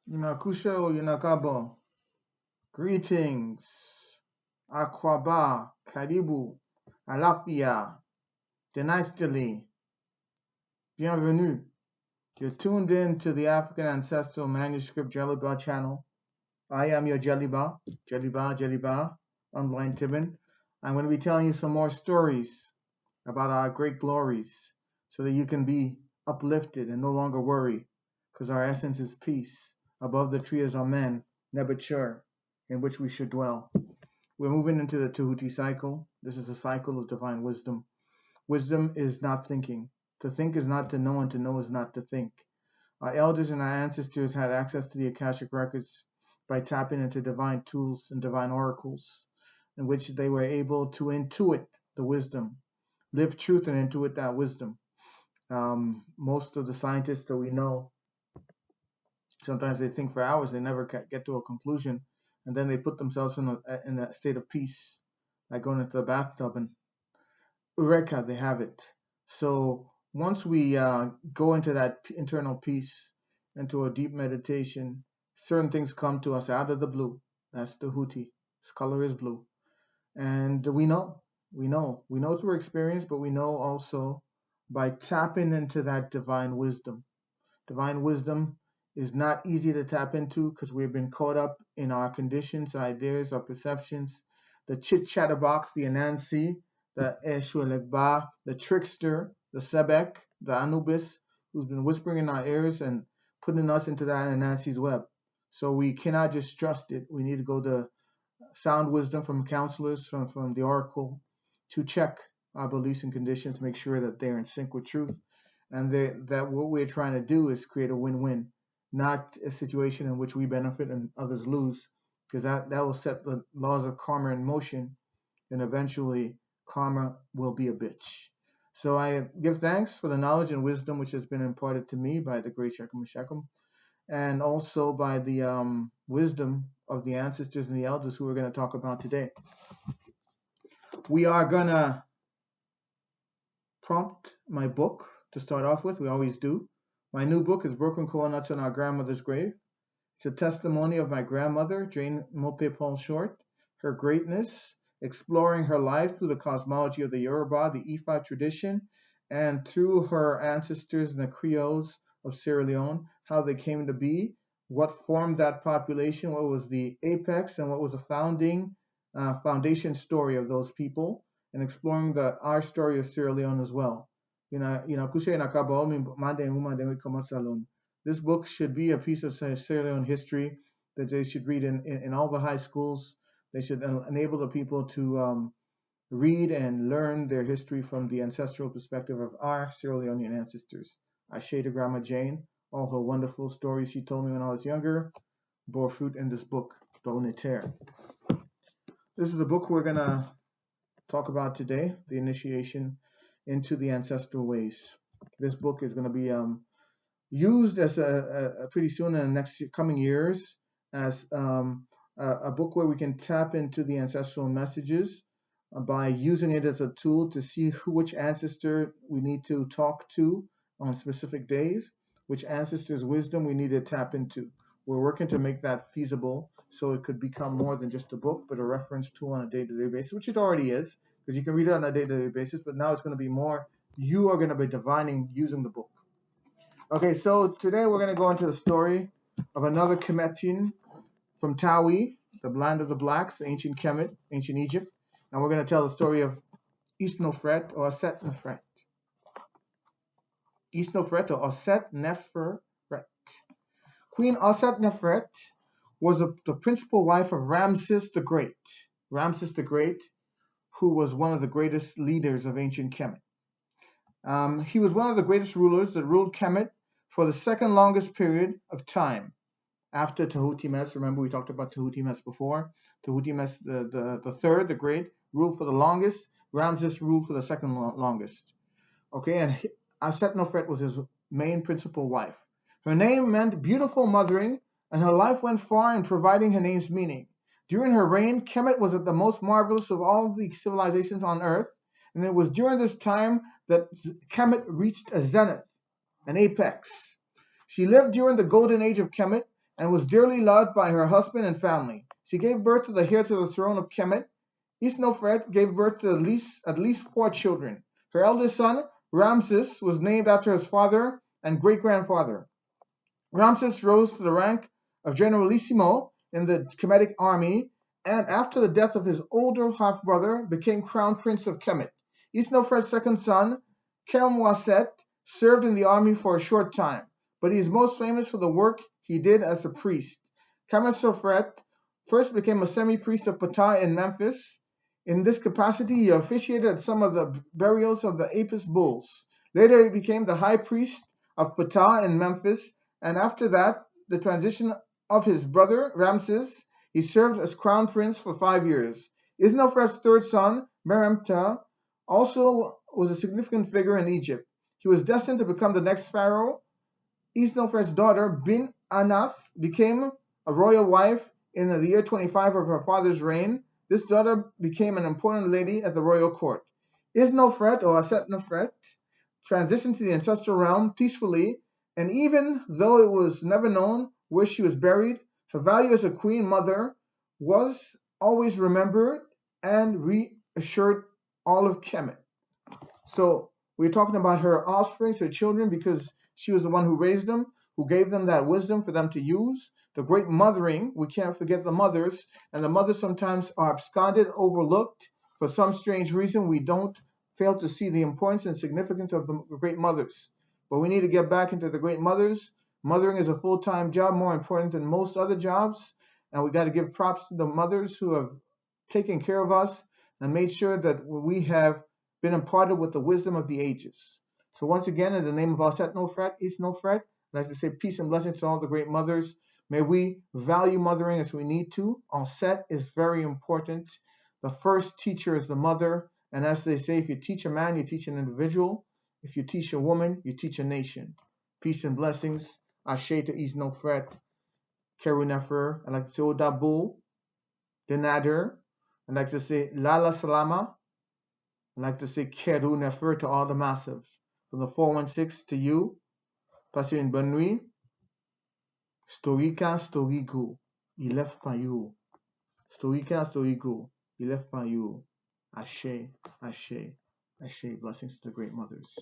Yinakusho, Yinakabo. Greetings. Akwaba, Karibu, Alafia, Denistally. Bienvenue. You're tuned in to the African Ancestral Manuscript Jellyba channel. I am your Jellyba, I'm Blind Tibin. I'm going to be telling you some more stories about our great glories so that you can be uplifted and no longer worry, because our essence is peace. Above the tree is Amen, Nebuchadnezzar, in which we should dwell. We're moving into the Tahuti cycle. This is a cycle of divine wisdom. Wisdom is not thinking. To think is not to know, and to know is not to think. Our elders and our ancestors had access to the Akashic records by tapping into divine tools and divine oracles, in which they were able to intuit the wisdom, live truth and intuit that wisdom. Most of the scientists that we know, sometimes they think for hours, they never get to a conclusion, and then they put themselves in a state of peace, like going into the bathtub, and Eureka, they have it. So once we go into that internal peace, into a deep meditation, certain things come to us out of the blue. That's the Huti. Its color is blue. And we know through experience, but we know also by tapping into that divine wisdom. Divine wisdom is not easy to tap into because we've been caught up in our conditions, our ideas, our perceptions, the chit-chatterbox, the Anansi, the Eshuelekba, the trickster, the Sebek, the Anubis, who's been whispering in our ears and putting us into that Anansi's web. So we cannot just trust it. We need to go to sound wisdom from counselors, from the oracle, to check our beliefs and conditions, make sure that they're in sync with truth, and that what we're trying to do is create a win-win, not a situation in which we benefit and others lose, because that will set the laws of karma in motion, and eventually karma will be a bitch. So I give thanks for the knowledge and wisdom which has been imparted to me by the great Shekum Shekum, and also by the wisdom of the ancestors and the elders who we're going to talk about today. We are going to prompt my book to start off with. We always do. My new book is Broken Coconuts on Our Grandmother's Grave. It's a testimony of my grandmother, Jane Mope Paul Short, her greatness, exploring her life through the cosmology of the Yoruba, the Ifa tradition, and through her ancestors and the Creoles of Sierra Leone, how they came to be, what formed that population, what was the apex, and what was the foundation story of those people, and exploring our story of Sierra Leone as well. This book should be a piece of Sierra Leone history that they should read in all the high schools. They should enable the people to read and learn their history from the ancestral perspective of our Sierra Leonean ancestors. Ashe to Grandma Jane, all her wonderful stories she told me when I was younger bore fruit in this book, AusetNefert. This is the book we're going to talk about today, the initiation into the ancestral ways. This book is going to be used as pretty soon in the next coming years as a book where we can tap into the ancestral messages by using it as a tool to see which ancestor we need to talk to on specific days, which ancestor's wisdom we need to tap into. We're working to make that feasible so it could become more than just a book, but a reference tool on a day-to-day basis, which it already is, because you can read it on a day-to-day basis, but now it's going to be more, you are going to be divining using the book. Okay, so today we're going to go into the story of another Kemetian from Tawi, the land of the blacks, ancient Kemet, ancient Egypt, and we're going to tell the story of ISNOFRET or AusetNefert. ISNOFRET or AusetNefert. Queen AusetNefert was the principal wife of Ramses the Great. Ramses the Great, who was one of the greatest leaders of ancient Kemet. He was one of the greatest rulers that ruled Kemet for the second longest period of time after Tahutimes. Remember, we talked about Tahutimes before. Tahutimes, the third, the great, ruled for the longest. Ramses ruled for the second longest. Okay, and AusetNefert was his main principal wife. Her name meant beautiful mothering, and her life went far in providing her name's meaning. During her reign, Kemet was at the most marvelous of all the civilizations on earth, and it was during this time that Kemet reached a zenith, an apex. She lived during the golden age of Kemet and was dearly loved by her husband and family. She gave birth to the heir to the throne of Kemet. ISNOFRET gave birth to at least 4 children. Her eldest son, Ramses, was named after his father and great-grandfather. Ramses rose to the rank of generalissimo in the Kemetic army, and after the death of his older half-brother, became crown prince of Kemet. ISNOFRET's second son, Kermwaset, served in the army for a short time, but he is most famous for the work he did as a priest. Kermwaset first became a semi-priest of Ptah in Memphis. In this capacity, he officiated at some of the burials of the Apis bulls. Later, he became the high priest of Ptah in Memphis, and after that, the transition of his brother, Ramses, he served as crown prince for 5 years. ISNOFRET's third son, Meremta, also was a significant figure in Egypt. He was destined to become the next pharaoh. ISNOFRET's daughter, Bin Anath, became a royal wife in the year 25 of her father's reign. This daughter became an important lady at the royal court. ISNOFRET, or AusetNefert, transitioned to the ancestral realm peacefully, and even though it was never known where she was buried, her value as a queen mother was always remembered and reassured all of Kemet. So we're talking about her offspring, her children, because she was the one who raised them, who gave them that wisdom for them to use. The great mothering, we can't forget the mothers, and the mothers sometimes are absconded, overlooked. For some strange reason, we don't fail to see the importance and significance of the great mothers. But we need to get back into the great mothers. Mothering is a full-time job, more important than most other jobs, and we got to give props to the mothers who have taken care of us and made sure that we have been imparted with the wisdom of the ages. So once again, in the name of AusetNefert, ISNOFRET, I'd like to say peace and blessings to all the great mothers. May we value mothering as we need to. Auset is very important. The first teacher is the mother. And as they say, if you teach a man, you teach an individual. If you teach a woman, you teach a nation. Peace and blessings. Ashe to ISNOFRET. Kerunefer. I'd like to say Odabu. Denader. I'd like to say Lala Salama. I'd like to say Kerunefer to all the massive. From the 416 to you. Passez une bonne nuit. Storika, Storiku. Il left by you. Storika, Storiku. Il left by you. Ashe, Ashe, Ashe. Blessings to the great mothers.